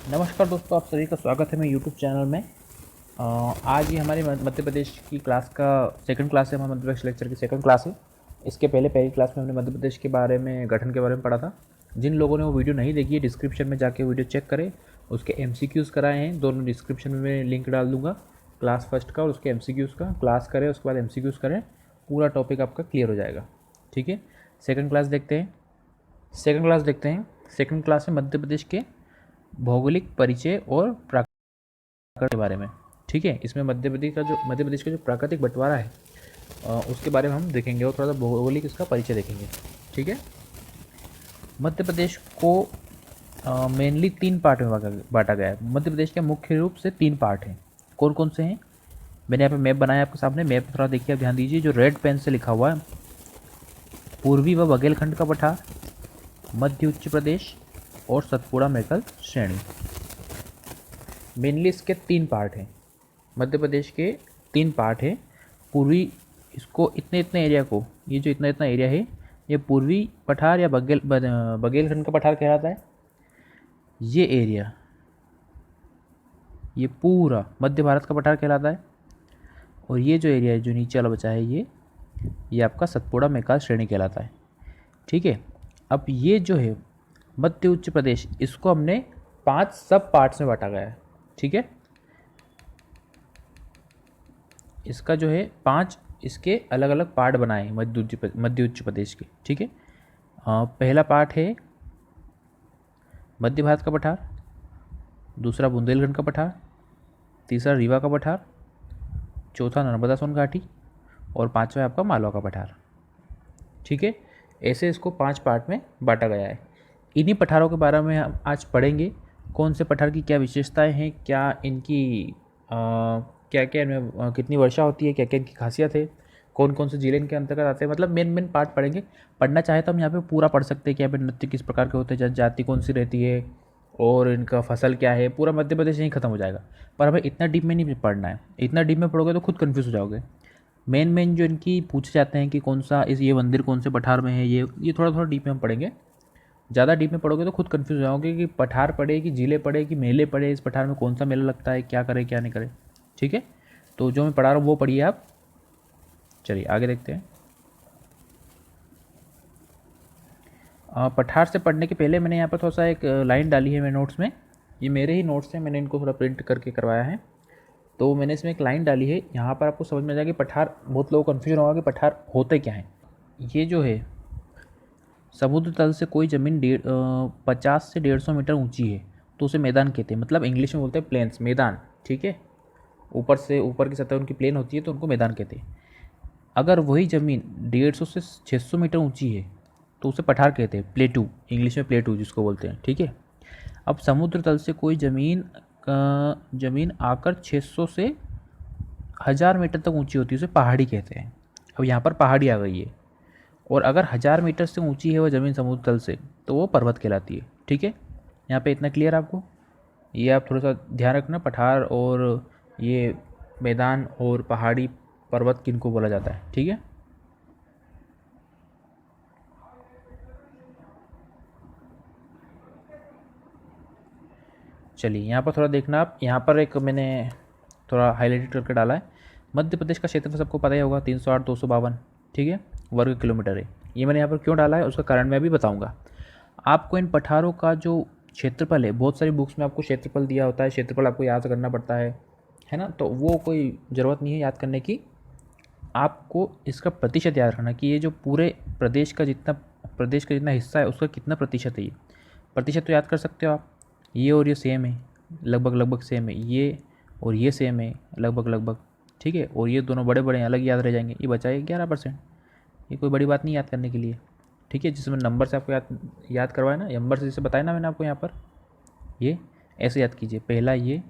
नमस्कार दोस्तों, आप सभी का स्वागत है मेरे यूट्यूब चैनल में। आज ये हमारे मध्य प्रदेश की क्लास का सेकंड क्लास है। हमारे मध्य प्रदेश लेक्चर की सेकंड क्लास है। इसके पहले पहली क्लास में हमने मध्य प्रदेश के बारे में, गठन के बारे में पढ़ा था। जिन लोगों ने वो वीडियो नहीं देखी है, डिस्क्रिप्शन में जाके वीडियो चेक करें। उसके MCQs कराए हैं, दोनों डिस्क्रिप्शन में मैं लिंक डाल दूँगा, क्लास फर्स्ट का और उसके MCQs का। क्लास करें, उसके बाद MCQs करें, पूरा टॉपिक आपका क्लियर हो जाएगा। ठीक है, सेकंड क्लास देखते हैं। सेकंड क्लास में मध्य प्रदेश के भौगोलिक परिचय और प्राकृतिक के बारे में। ठीक है, इसमें मध्य प्रदेश का जो प्राकृतिक बंटवारा है उसके बारे में हम देखेंगे और थोड़ा सा भौगोलिक इसका परिचय देखेंगे। ठीक है, मध्य प्रदेश को मेनली 3 पार्ट में बांटा गया है। मध्य प्रदेश के मुख्य रूप से 3 पार्ट हैं। कौन कौन से हैं? मैंने यहाँ पे मैप बनाया आपके सामने। मैप थोड़ा देखिए, आप ध्यान दीजिए। जो रेड पेन से लिखा हुआ है, पूर्वी व बघेलखंड का पठार, मध्य उच्च प्रदेश और सतपुड़ा मेकल श्रेणी। मेनली इसके 3 पार्ट हैं। मध्य प्रदेश के 3 पार्ट हैं। पूर्वी, इसको इतने इतने एरिया को, ये जो इतना इतना एरिया है, ये पूर्वी पठार या बघेलखंड का पठार कहलाता है। ये एरिया, ये पूरा मध्य भारत का पठार कहलाता है। और ये जो एरिया है, जो नीचे वाला बचा है, ये आपका सतपुड़ा मेकाल श्रेणी कहलाता है। ठीक है, अब ये जो है मध्य उच्च प्रदेश, इसको हमने 5 सब पार्ट्स में बांटा गया है। ठीक है, इसका जो है 5 इसके अलग अलग पार्ट बनाए हैं मध्य उच्च प्रदेश के। ठीक है, पहला पार्ट है मध्य भारत का पठार, दूसरा बुंदेलखंड का पठार, तीसरा रीवा का पठार, चौथा नर्मदा सोन घाटी और 5वां आपका मालवा का पठार। ठीक है, ऐसे इसको 5 पार्ट में बांटा गया है। इन्हीं पठारों के बारे में हम आज पढ़ेंगे। कौन से पठार की क्या विशेषताएं हैं, क्या इनकी क्या क्या इनमें कितनी वर्षा होती है, क्या क्या इनकी खासियत है, कौन कौन से जिले इनके अंतर्गत आते हैं। मतलब मेन पार्ट पढ़ेंगे। पढ़ना चाहे तो हम यहाँ पे पूरा पढ़ सकते हैं कि यहाँ पे नृत्य किस प्रकार के होते हैं, जाति कौन सी रहती है और इनका फसल क्या है। पूरा मध्य प्रदेश यहीं खत्म हो जाएगा। पर हमें इतना डीप में नहीं पढ़ना है। इतना डीप में पढ़ोगे तो खुद कन्फ्यूज़ हो जाओगे। मेन जो इनकी पूछे जाते हैं कि कौन सा ये मंदिर कौन से पठार में है, ये थोड़ा थोड़ा डीप में हम पढ़ेंगे। ज़्यादा डीप में पढ़ोगे तो खुद कन्फ्यूज़ हो जाओगे कि पठार पढ़े कि जिले पढ़े कि मेले पढ़े, इस पठार में कौन सा मेला लगता है, क्या करे क्या नहीं करे। ठीक है, तो जो मैं पढ़ा रहा हूँ वो पढ़िए आप। चलिए आगे देखते हैं। पठार से पढ़ने के पहले मैंने यहाँ पर थोड़ा सा एक लाइन डाली है मेरे नोट्स में। ये मेरे ही नोट्स हैं, मैंने इनको थोड़ा प्रिंट करके करवाया है। तो मैंने इसमें एक लाइन डाली है, यहाँ पर आपको समझ में आ जाएगा कि पठार, बहुत लोगों को कन्फ्यूजन होगा कि पठार होते क्या हैं। ये जो है, समुद्र तल से कोई ज़मीन 50 से 150 मीटर ऊंची है तो उसे मैदान कहते हैं। मतलब इंग्लिश में बोलते हैं प्लेन्स, मैदान। ठीक है, ऊपर से ऊपर की सतह उनकी प्लेन होती है तो उनको मैदान कहते हैं। अगर वही ज़मीन 150 से 600 मीटर ऊंची है तो उसे पठार कहते हैं, प्लेटू, इंग्लिश में प्लेटू जिसको बोलते हैं। ठीक है, अब समुद्र तल से कोई ज़मीन आकर 600 से 1000 मीटर तक ऊंची होती है उसे पहाड़ी कहते हैं। अब यहाँ पर पहाड़ी आ गई है। और अगर 1000 मीटर से ऊंची है वह ज़मीन समुद्र तल से तो वो पर्वत कहलाती है। ठीक है, यहाँ पे इतना क्लियर आपको? ये आप थोड़ा सा ध्यान रखना, पठार और ये मैदान और पहाड़ी पर्वत किनको बोला जाता है। ठीक है, चलिए यहाँ पर थोड़ा देखना आप। यहाँ पर एक मैंने थोड़ा हाईलाइटेड करके डाला है। मध्य प्रदेश का क्षेत्रफल सबको पता ही होगा, 308,252, ठीक है, वर्ग किलोमीटर है। ये मैंने यहाँ पर क्यों डाला है उसका कारण मैं अभी बताऊँगा आपको। इन पठारों का जो क्षेत्रफल है, बहुत सारी बुक्स में आपको क्षेत्रफल दिया होता है, क्षेत्रफल आपको याद करना पड़ता है ना। तो वो कोई ज़रूरत नहीं है याद करने की। आपको इसका प्रतिशत याद रखना कि ये जो पूरे प्रदेश का जितना हिस्सा है उसका कितना प्रतिशत है। ये प्रतिशत तो याद कर सकते हो आप। ये और ये सेम है, लगभग लगभग सेम है। ये और ये सेम है, लगभग लगभग। ठीक है, और ये दोनों बड़े बड़े हैं, अलग याद रह जाएंगे। ये बचा है 11%। ये कोई बड़ी बात नहीं याद करने के लिए। ठीक है, जिसमें नंबर से आपको याद करवाया ना, नंबर से जैसे बताया ना मैंने आपको यहाँ पर, ये ऐसे याद कीजिए। पहला ये,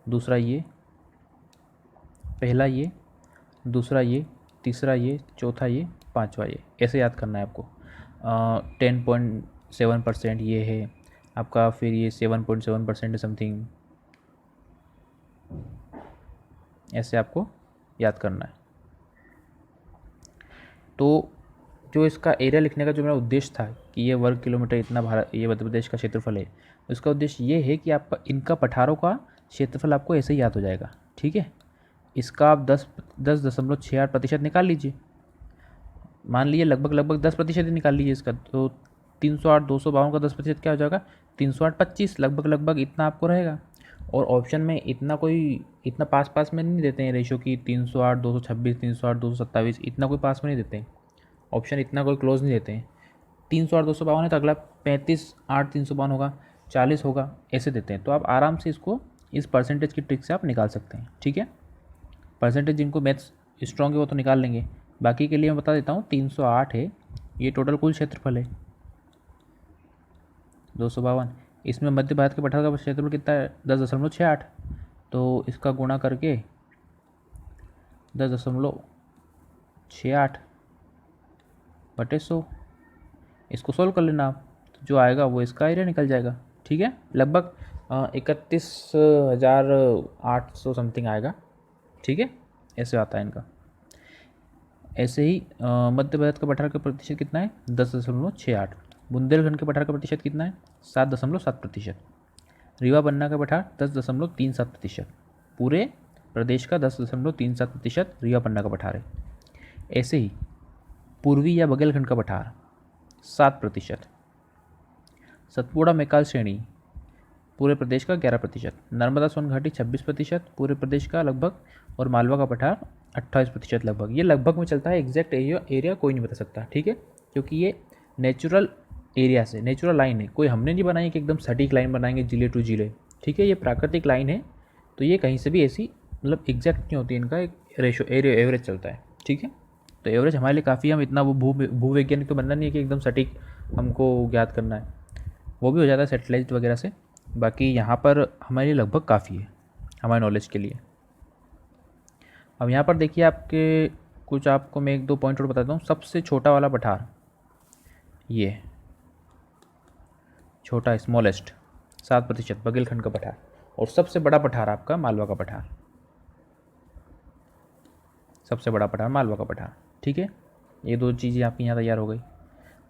दूसरा ये, पहला ये, दूसरा ये, तीसरा ये, चौथा ये, पांचवा ये, ऐसे याद करना है आपको। 10.7% ये है आपका, फिर ये 7.7% समथिंग, ऐसे आपको याद करना है। तो जो इसका एरिया लिखने का जो मेरा उद्देश्य था कि ये वर्ग किलोमीटर इतना भारत, ये मध्य प्रदेश का क्षेत्रफल है, उसका उद्देश्य ये है कि आपका इनका पठारों का क्षेत्रफल आपको ऐसे ही याद हो जाएगा, ठीक है। इसका आप 10.68% निकाल लीजिए, मान लीजिए लगभग 10% ही निकाल लीजिए इसका, तो 308 252 का 10% क्या हो जाएगा, 308 25, लगभग इतना आपको रहेगा। और ऑप्शन में इतना पास पास में नहीं देते हैं रेशो की, 308 226 308 227, इतना कोई पास में नहीं देते हैं ऑप्शन, इतना कोई क्लोज नहीं देते हैं। 308 252 है तो अगला 35 8 352 होगा, 40 होगा, ऐसे देते हैं। तो आप आराम से इसको इस परसेंटेज की ट्रिक से आप निकाल सकते हैं, ठीक है। परसेंटेज जिनको मैथ्स स्ट्रॉन्ग है वो तो निकाल लेंगे, बाकी के लिए मैं बता देता हूँ। 308 है, ये टोटल कुल क्षेत्रफल है 252, इसमें मध्य भारत के पठार का क्षेत्रफल कितना है 10.68, तो इसका गुणा करके 10.68 बटे 100, इसको सोल्व कर लेना आप, तो जो आएगा वो इसका एरिया निकल जाएगा, ठीक है। लगभग 31,800 समथिंग आएगा, ठीक है, ऐसे आता है इनका। ऐसे ही मध्य भारत का पठार का प्रतिशत कितना है 10.68, बुंदेलखंड के पठार का प्रतिशत कितना है 7.7%, रीवा पन्ना का पठार 10.37%, पूरे प्रदेश का 10.37% रीवा पन्ना का पठार है। ऐसे ही पूर्वी या बघेलखंड का पठार 7%, सतपुड़ा मैकाल श्रेणी पूरे प्रदेश का 11%, नर्मदा सोन घाटी 26% पूरे प्रदेश का लगभग, और मालवा का पठार 28% लगभग। ये लगभग में चलता है, एग्जैक्ट एरिया कोई नहीं बता सकता, ठीक है, क्योंकि ये नेचुरल एरिया से नेचुरल लाइन है, कोई हमने नहीं बनाई कि एकदम सटीक लाइन बनाएंगे जिले टू जिले, ठीक है। ये प्राकृतिक लाइन है, तो ये कहीं से भी ऐसी मतलब एग्जैक्ट नहीं होती, इनका एक रेशो एरिया एवरेज चलता है, ठीक है। तो एवरेज हमारे लिए काफ़ी, हम इतना वो भूवैज्ञानिक तो बनना नहीं है कि एकदम सटीक हमको ज्ञात करना है, वो भी हो जाता है सेटेलाइट वगैरह से। बाकी यहाँ पर हमारे लिए लगभग काफ़ी है हमारे नॉलेज के लिए। अब यहाँ पर देखिए आपको मैं 1-2 पॉइंट और बताता हूँ। सबसे छोटा वाला पठार ये छोटा स्मॉलेस्ट 7% बघेलखंड का पठार, और सबसे बड़ा पठार आपका मालवा का पठार, सबसे बड़ा पठार मालवा का पठार, ठीक है। ये 2 चीज़ें आपकी यहाँ तैयार हो गई।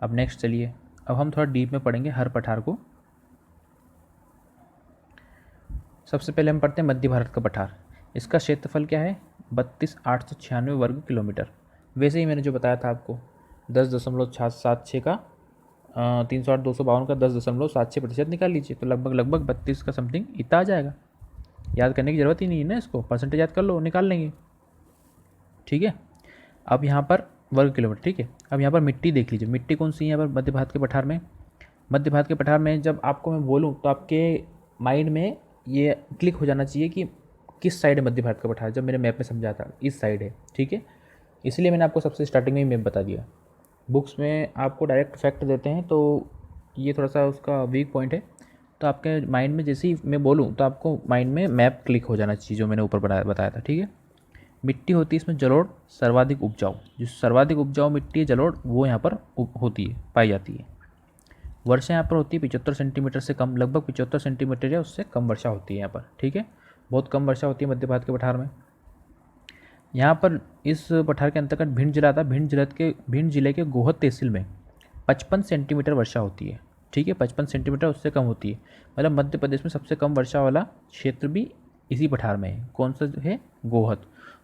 अब नेक्स्ट चलिए, अब हम थोड़ा डीप में पढ़ेंगे हर पठार को। सबसे पहले हम पढ़ते हैं मध्य भारत का पठार। इसका क्षेत्रफल क्या है 32,896 वर्ग किलोमीटर। वैसे ही मैंने जो बताया था आपको 10.76 का 308 252 का 10.76% निकाल लीजिए, तो लगभग 32 का समथिंग इतना आ जाएगा। याद करने की ज़रूरत ही नहीं है ना, इसको परसेंटेज याद कर लो, निकाल लेंगे, ठीक है। अब यहाँ पर वर्ग किलोमीटर, ठीक है। अब यहाँ पर मिट्टी देख लीजिए, मिट्टी कौन सी है यहाँ पर मध्य भारत के पठार में। मध्य भारत के पठार में जब आपको मैं बोलूँ तो आपके माइंड में ये क्लिक हो जाना चाहिए कि किस साइड है मध्य भारत का पठार। जब मैंने मैप में समझा था इस साइड है, ठीक है, इसलिए मैंने आपको सबसे स्टार्टिंग में ही मैप बता दिया। बुक्स में आपको डायरेक्ट फैक्ट देते हैं, तो ये थोड़ा सा उसका वीक पॉइंट है। तो आपके माइंड में जैसे ही मैं बोलूँ तो आपको माइंड में मैप क्लिक हो जाना चाहिए, जो मैंने ऊपर बताया था, ठीक है। मिट्टी होती है इसमें जलोढ़ सर्वाधिक उपजाऊ, जो सर्वाधिक उपजाऊ मिट्टी है जलोढ़, वो यहाँ पर होती है, पाई जाती है। वर्षा यहाँ पर होती है 75 सेंटीमीटर से कम, लगभग 75 सेंटीमीटर या उससे कम वर्षा होती है यहाँ पर, ठीक है। बहुत कम वर्षा होती है मध्य भारत के पठार में। यहाँ पर इस पठार के अंतर्गत भिंड जिला आता है। भिंड जिले के गोहद तहसील में 55 सेंटीमीटर वर्षा होती है, ठीक है, 55 सेंटीमीटर उससे कम होती है। मतलब मध्य प्रदेश में सबसे कम वर्षा वाला क्षेत्र भी इसी पठार में है। कौन सा है, गोहद।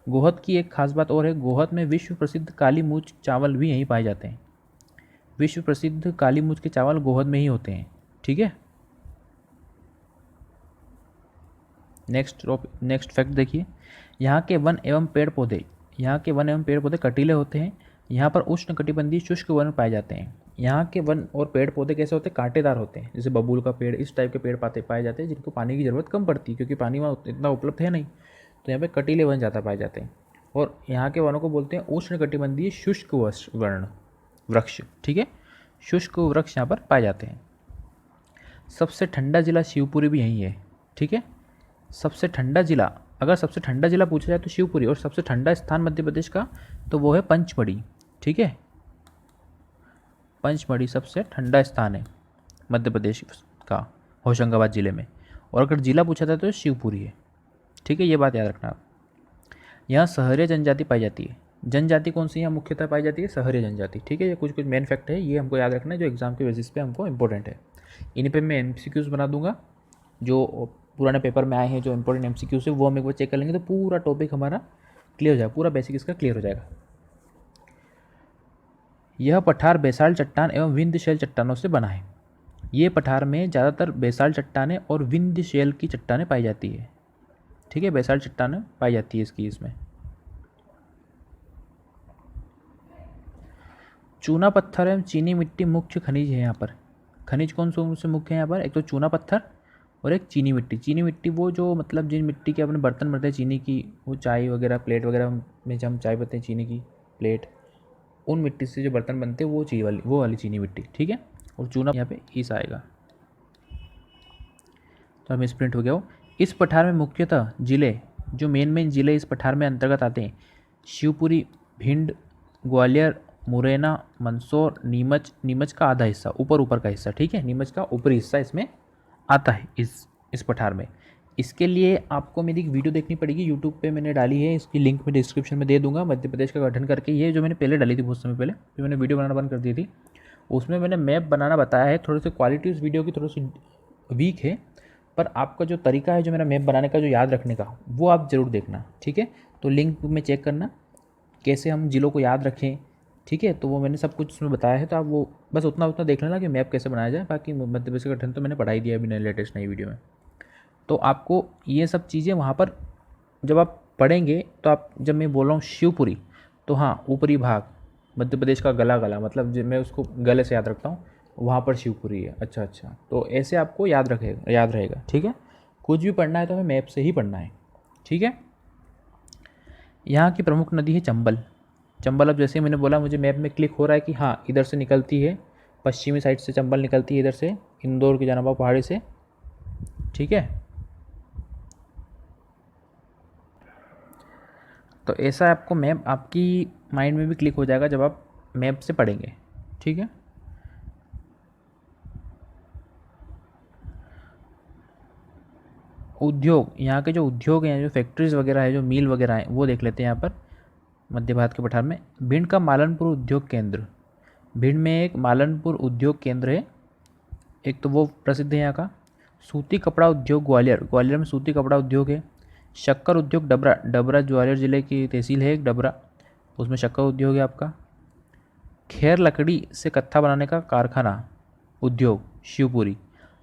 गोहद की एक खास बात और है, गोहद में विश्व प्रसिद्ध काली मूंछ चावल भी यहीं पाए जाते हैं। विश्व प्रसिद्ध काली मूंछ के चावल गोहद में ही होते हैं, ठीक है। नेक्स्ट फैक्ट देखिए, यहाँ के वन एवं पेड़ पौधे कटीले होते हैं। यहाँ पर उष्णकटिबंधीय शुष्क वन पाए जाते हैं। यहाँ के वन और पेड़ पौधे कैसे होते हैं, कांटेदार होते हैं, जैसे बबूल का पेड़, इस टाइप के पेड़ पाए जाते हैं जिनको पानी की ज़रूरत कम पड़ती है, क्योंकि पानी वहाँ इतना उपलब्ध है नहीं, तो यहाँ पे कटीले वन ज़्यादा पाए जाते हैं। और यहाँ के वनों को बोलते हैं उष्णकटिबंधीय शुष्क वृक्ष, ठीक है, शुष्क वृक्ष यहाँ पर पाए जाते हैं। सबसे ठंडा जिला शिवपुरी भी यही है, ठीक है। सबसे ठंडा जिला, अगर सबसे ठंडा जिला पूछा जाए तो शिवपुरी, और सबसे ठंडा स्थान मध्य प्रदेश का तो वो है पंचमढ़ी, ठीक है। पंचमढ़ी सबसे ठंडा स्थान है मध्य प्रदेश का, होशंगाबाद जिले में। और अगर जिला पूछा जाए तो शिवपुरी है, ठीक है, ये बात याद रखना आप। यहाँ सहरिया जनजाति पाई जाती है। जनजाति कौन सी यहाँ मुख्यतः पाई जाती है, सहरिया जनजाति, ठीक है। ये कुछ मेन फैक्ट है, ये हमको याद रखना है, जो एग्जाम के बेसिस पे हमको इंपॉर्टेंट है। इन पे मैं MCQs बना दूंगा, जो पुराने पेपर में आए हैं, जो इंपॉर्टेंट MCQs है वो हम एक बार चेक कर लेंगे, तो पूरा टॉपिक हमारा क्लियर हो जाएगा, पूरा बेसिक इसका क्लियर हो जाएगा। यह पठार बेसाल्ट चट्टान एवं विंध्यशैल चट्टानों से बना है। ये पठार में ज़्यादातर बेसाल्ट चट्टानें और विंध्यशैल की चट्टानें पाई जाती है। ठीक है, बेसाल्ट चट्टानें पाई जाती है इसमें। चूना पत्थर एवं चीनी मिट्टी मुख्य खनिज है यहाँ पर। खनिज कौन से मुख्य है यहाँ पर? एक तो चूना पत्थर और एक चीनी मिट्टी। चीनी मिट्टी वो जो मतलब जिन मिट्टी के अपने बर्तन बनते हैं चीनी की, वो चाय वगैरह प्लेट वगैरह में जब हम चाय पीते हैं चीनी की प्लेट, उन मिट्टी से जो बर्तन बनते हैं वो वाली चीनी मिट्टी। ठीक है, और चूना यहाँ पे ईस आएगा, तो हमें प्रिंट हो गया हो। इस पठार में मुख्यतः जिले, जो मेन जिले इस पठार में अंतर्गत आते हैं, शिवपुरी, भिंड, ग्वालियर, मुरैना, मंदसौर, नीमच का आधा हिस्सा, ऊपर का हिस्सा। ठीक है, नीमच का ऊपरी हिस्सा इसमें आता है इस पठार में। इसके लिए आपको मेरी एक वीडियो देखनी पड़ेगी, यूट्यूब पे मैंने डाली है, इसकी लिंक मैं डिस्क्रिप्शन में दे दूंगा। मध्य प्रदेश का गठन करके, ये जो मैंने पहले डाली थी बहुत समय पहले, फिर मैंने वीडियो बनाना बंद कर दी थी, उसमें मैंने मैप बनाना बताया है। थोड़ी सी क्वालिटी उस वीडियो की थोड़ी सी वीक है, पर आपका जो तरीका है जो मेरा मैप बनाने का, जो याद रखने का, वो आप ज़रूर देखना। ठीक है, तो लिंक में चेक करना कैसे हम जिलों को याद रखें। ठीक है, तो वो मैंने सब कुछ उसमें बताया है, तो आप वो बस उतना देख लेना कि मैप कैसे बनाया जाए। बाकी मध्य प्रदेश का गठन तो मैंने पढ़ा ही दिया अभी नए लेटेस्ट नई वीडियो में। तो आपको ये सब चीज़ें वहाँ पर जब आप पढ़ेंगे, तो आप जब मैं बोल रहा हूँ शिवपुरी, तो हाँ, ऊपरी भाग मध्य प्रदेश का गला मतलब मैं उसको गले से याद रखता हूँ, वहाँ पर शिवपुरी है। अच्छा, तो ऐसे आपको याद रहेगा। ठीक है, कुछ भी पढ़ना है तो हमें मैप से ही पढ़ना है। ठीक है, यहाँ की प्रमुख नदी है चंबल। अब जैसे मैंने बोला, मुझे मैप में क्लिक हो रहा है कि हाँ, इधर से निकलती है, पश्चिमी साइड से चंबल निकलती है, इधर से इंदौर की जनाबा पहाड़ी से। ठीक है, तो ऐसा आपको मैप आपकी माइंड में भी क्लिक हो जाएगा जब आप मैप से पढ़ेंगे। ठीक है, उद्योग, यहाँ के जो उद्योग हैं, जो फैक्ट्रीज वगैरह है, जो मिल वगैरह हैं, वो देख लेते हैं यहाँ पर मध्य भारत के पठार में। भिंड का मालनपुर उद्योग केंद्र, भिंड में एक मालनपुर उद्योग केंद्र है, एक तो वो प्रसिद्ध है यहाँ का। सूती कपड़ा उद्योग ग्वालियर में सूती कपड़ा उद्योग है। शक्कर उद्योग डबरा ग्वालियर जिले की तहसील है एक डबरा, उसमें शक्कर उद्योग है आपका। खैर लकड़ी से कत्था बनाने का कारखाना उद्योग शिवपुरी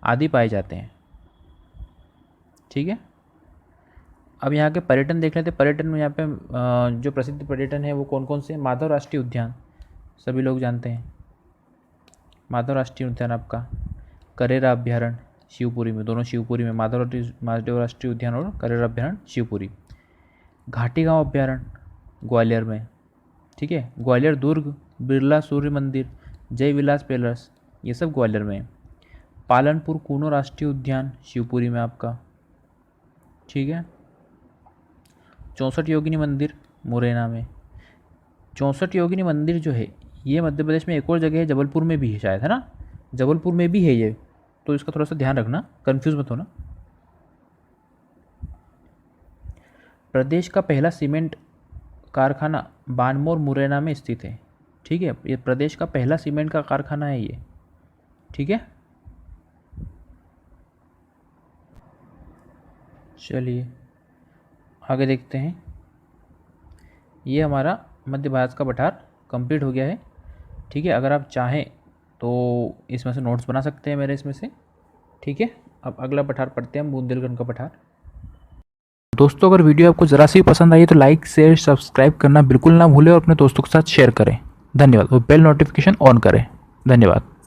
आदि पाए जाते हैं। ठीक है, अब यहाँ के पर्यटन देख लेते हैं। पर्यटन में यहाँ पे जो प्रसिद्ध पर्यटन है वो कौन कौन से? माधव राष्ट्रीय उद्यान, सभी लोग जानते हैं। माधव राष्ट्रीय उद्यान आपका, करेरा अभ्यारण्य शिवपुरी में, दोनों शिवपुरी में, माधव राष्ट्रीय उद्यान और करेरा अभ्यारण्य शिवपुरी। घाटी गांव अभ्यारण्य ग्वालियर में। ठीक है, ग्वालियर दुर्ग, बिरला सूर्य मंदिर, जय विलास पैलेस, ये सब ग्वालियर में। पालनपुर कूनो राष्ट्रीय उद्यान शिवपुरी में आपका। ठीक है, 64 योगिनी मंदिर मुरैना में। 64 योगिनी मंदिर जो है ये मध्य प्रदेश में एक और जगह है, जबलपुर में भी है शायद, है ना? जबलपुर में भी है ये, तो इसका थोड़ा सा ध्यान रखना, कंफ्यूज मत होना। प्रदेश का पहला सीमेंट कारखाना बानमोर मुरैना में स्थित है। ठीक है, ये प्रदेश का पहला सीमेंट का कारखाना है ये। ठीक है, चलिए आगे देखते हैं। ये हमारा मध्य भारत का पठार कंप्लीट हो गया है। ठीक है, अगर आप चाहें तो इसमें से नोट्स बना सकते हैं मेरे इसमें से। ठीक है, अब अगला पठार पढ़ते हैं हम, बुंदेलखंड का पठार। दोस्तों, अगर वीडियो आपको ज़रा सी पसंद आई तो लाइक शेयर सब्सक्राइब करना बिल्कुल ना भूलें और अपने दोस्तों के साथ शेयर करें। धन्यवाद, और बेल नोटिफिकेशन ऑन करें। धन्यवाद।